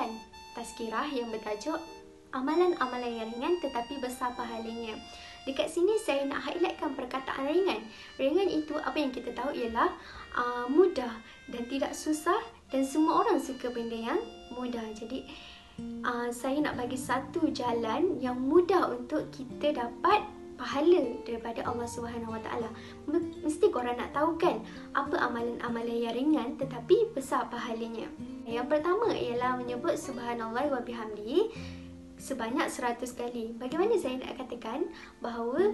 menerbitkan tazkirah yang bertajuk Amalan-amalan yang ringan tetapi besar pahalanya. Dekat sini saya nak highlightkan perkataan ringan. Ringan itu apa yang kita tahu ialah mudah dan tidak susah, dan semua orang suka benda yang mudah. Jadi saya nak bagi satu jalan yang mudah untuk kita dapat pahala daripada Allah Subhanahu Wa Taala. Mesti korang nak tahu kan apa amalan-amalan yang ringan tetapi besar pahalanya. Yang pertama ialah menyebut subhanallah wa bihamdihi sebanyak 100 kali. Bagaimana saya nak katakan bahawa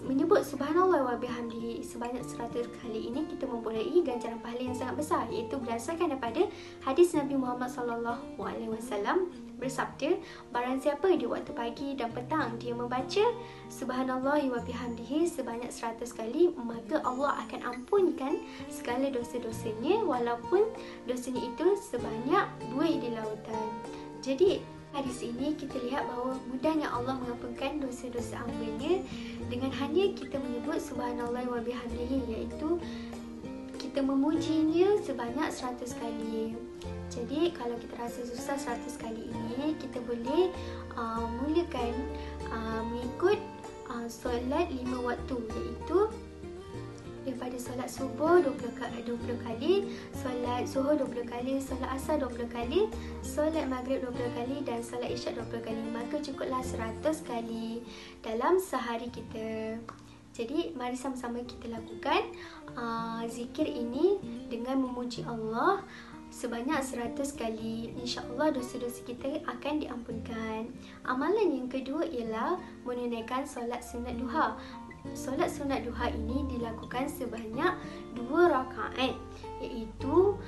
menyebut subhanallah wa bihamdihi sebanyak 100 kali ini kita mempunyai ganjaran pahala yang sangat besar, iaitu berdasarkan daripada hadis Nabi Muhammad SAW bersabda, barang siapa di waktu pagi dan petang dia membaca subhanallah wa bihamdihi sebanyak 100 kali, maka Allah akan ampunkan segala dosa-dosanya walaupun dosanya itu sebanyak buih di lautan. Jadi hadis ini kita lihat bahawa mudahnya Allah mengampunkan dosa-dosa hamba-Nya dengan hanya kita menyebut subhanallah wa bihamdihi, iaitu kita memujinya sebanyak 100 kali. Jadi kalau kita rasa susah 100 kali ini, kita boleh mulakan mengikut solat 5 waktu, iaitu daripada solat subuh 20 kali, solat zuhur 20 kali, solat asar 20 kali, solat maghrib 20 kali dan solat isyak 20 kali. Maka cukuplah 100 kali dalam sehari kita. Jadi mari sama-sama kita lakukan zikir ini dengan memuji Allah sebanyak 100 kali. InsyaAllah dosa-dosa kita akan diampunkan. Amalan yang kedua ialah menunaikan solat sunat duha. Solat sunat duha ini dilakukan sebanyak 2 rakaat, iaitu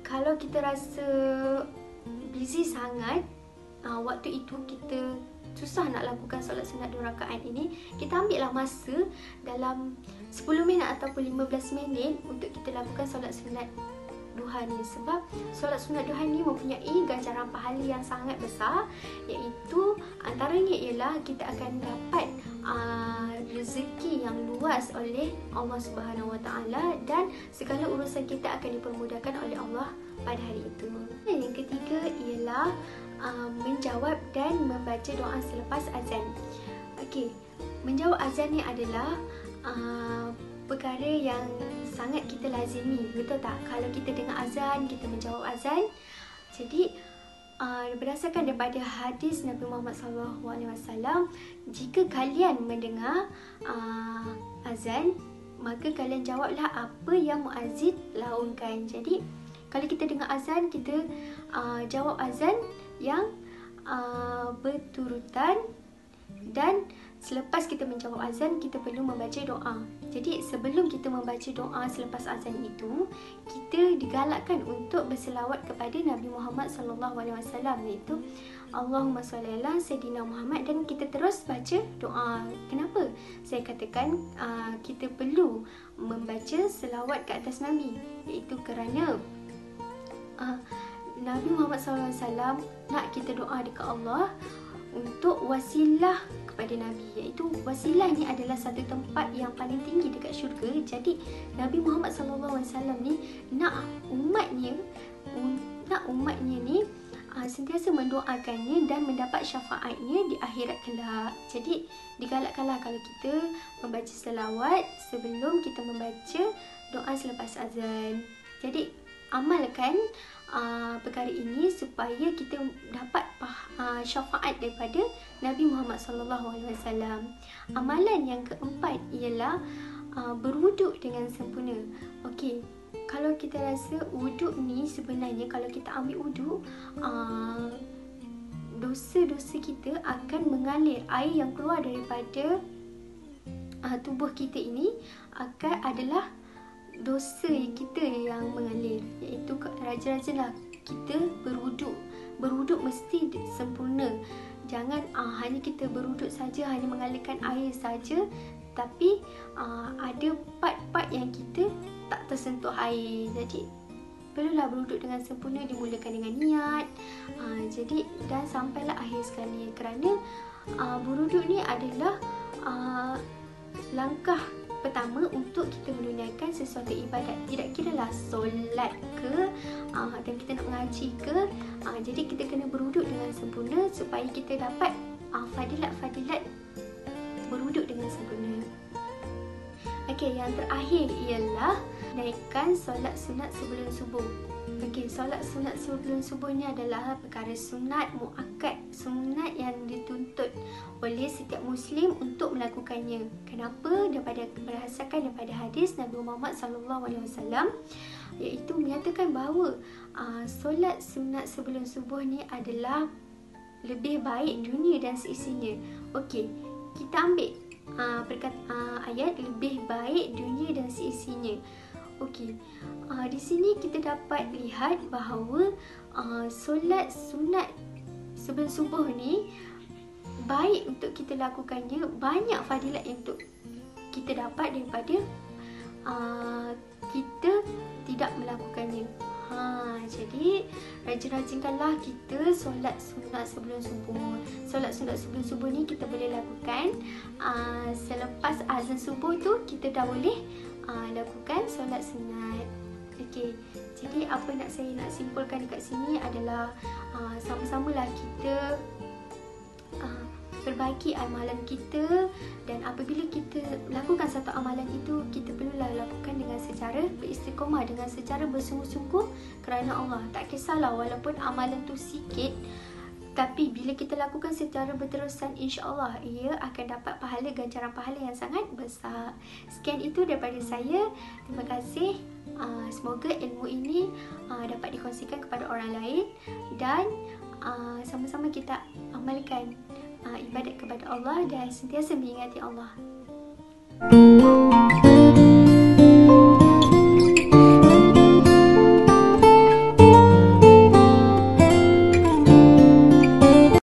kalau kita rasa busy sangat, waktu itu kita susah nak lakukan solat sunat 2 rakaat ini, kita ambillah masa dalam 10 minit ataupun 15 minit untuk kita lakukan solat sunat duha ni, sebab solat sunat duha ni mempunyai ganjaran pahala yang sangat besar, iaitu antaranya ialah kita akan dapat rezeki yang luas oleh Allah Subhanahu Wa Taala dan segala urusan kita akan dipermudahkan oleh Allah pada hari itu. Dan yang ketiga ialah menjawab dan membaca doa selepas azan. Okey, menjawab azan ni adalah perkara yang sangat kita lazimi, betul tak? Kalau kita dengar azan, kita menjawab azan. Jadi berdasarkan daripada hadis Nabi Muhammad SAW, jika kalian mendengar azan, maka kalian jawablah apa yang muazzin laungkan. Jadi kalau kita dengar azan, kita jawab azan yang berturutan, dan selepas kita menjawab azan, kita perlu membaca doa. Jadi sebelum kita membaca doa selepas azan itu, kita digalakkan untuk berselawat kepada Nabi Muhammad SAW, iaitu Allahumma shalli ala Sayyidina Muhammad, dan kita terus baca doa. Kenapa saya katakan kita perlu membaca selawat ke atas Nabi? Iaitu kerana Nabi Muhammad SAW nak kita doa dekat Allah untuk wasilah kepada Nabi, iaitu wasilah ni adalah satu tempat yang paling tinggi dekat syurga. Jadi Nabi Muhammad SAW ni nak umatnya ni sentiasa mendoakannya dan mendapat syafaatnya di akhirat kelak. Jadi digalakkanlah kalau kita membaca selawat sebelum kita membaca doa selepas azan. Jadi amalkan perkara ini supaya kita dapat syafaat daripada Nabi Muhammad SAW. Amalan yang keempat ialah berwuduk dengan sempurna. Okey, kalau kita rasa wuduk ni sebenarnya kalau kita ambil wuduk, dosa-dosa kita akan mengalir. Air yang keluar daripada tubuh kita ini adalah dosa kita yang mengalir, iaitu rajin-rajinlah kita berwuduk mesti sempurna. Jangan hanya kita berwuduk saja, hanya mengalirkan air saja, tapi ada part-part yang kita tak tersentuh air. Jadi perlulah berwuduk dengan sempurna, dimulakan dengan niat. Jadi dan sampailah akhir sekali, kerana berwuduk ni adalah langkah pertama untuk kita menunaikan sesuatu ibadat. Tidak kiralah solat ke dan kita nak mengaji ke, jadi kita kena berwuduk dengan sempurna supaya kita dapat fadilat-fadilat berwuduk dengan sempurna. Okey, yang terakhir ialah naikkan solat sunat sebelum subuh. Okey, solat sunat sebelum subuh ni adalah perkara sunat muakkad, sunat yang dituntut oleh setiap Muslim untuk melakukannya. Kenapa? Berdasarkan daripada hadis Nabi Muhammad SAW, iaitu menyatakan bahawa solat sunat sebelum subuh ni adalah lebih baik dunia dan seisinya. Okey, kita ambil ayat lebih baik dunia dan seisinya. Okey, di sini kita dapat lihat bahawa solat sunat sebelum subuh ni baik untuk kita lakukannya, banyak fadilat yang untuk kita dapat daripada kita tidak melakukannya. Jadi rajin-rajinkanlah kita solat sunat sebelum subuh. Solat sunat sebelum subuh ni kita boleh lakukan selepas azan subuh tu, kita dah boleh lakukan solat sunat. Okey, jadi apa saya nak simpulkan dekat sini adalah sama-samalah kita perbaiki amalan kita, dan apabila kita lakukan satu amalan itu, kita perlulah lakukan dengan secara beristiqamah, dengan secara bersungguh-sungguh kerana Allah. Tak kisahlah walaupun amalan tu sikit, tapi bila kita lakukan secara berterusan, insya-Allah ia akan dapat pahala, ganjaran pahala yang sangat besar. Sekian itu daripada saya. Terima kasih. Semoga ilmu ini dapat dikongsikan kepada orang lain, dan sama-sama kita amalkan ibadat kepada Allah dan sentiasa mengingati Allah.